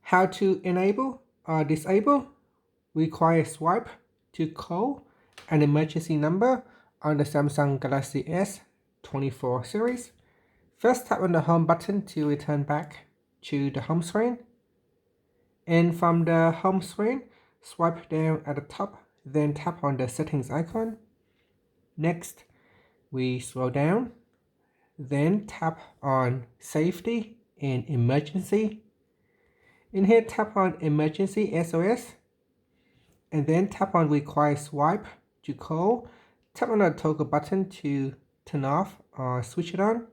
How to enable or disable? Require swipe to call an emergency number on the Samsung Galaxy S24 series. First, tap on the home button to return back to the home screen. And from the home screen, swipe down at the top, then tap on the settings icon. Next, we scroll down, then tap on safety and emergency. In here, tap on emergency SOS, and then tap on require swipe to call. Tap on the toggle button to turn off or switch it on.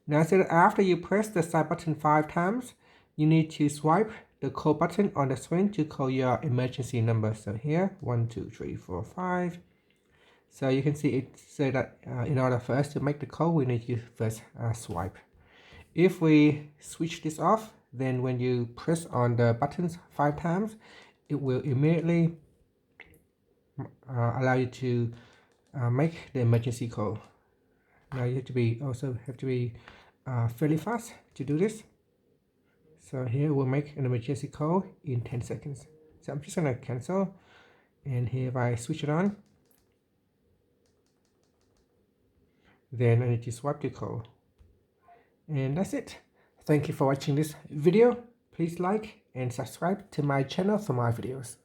Now, so after you press the side button 5 times, you need to swipe the call button on the screen to call your emergency number. So here, 1, 2, 3, 4, 5. So you can see it say that in order for us to make the call, we need to first swipe. If we switch this off, then when you press on the buttons 5 times, it will immediately allow you to make the emergency call. Now you have to be fairly fast to do this. So here we'll make an emergency call in 10 seconds. So I'm just gonna cancel, and here if I switch it on, then I need to swipe the call. And that's it. Thank you for watching this video. Please like and subscribe to my channel for more videos.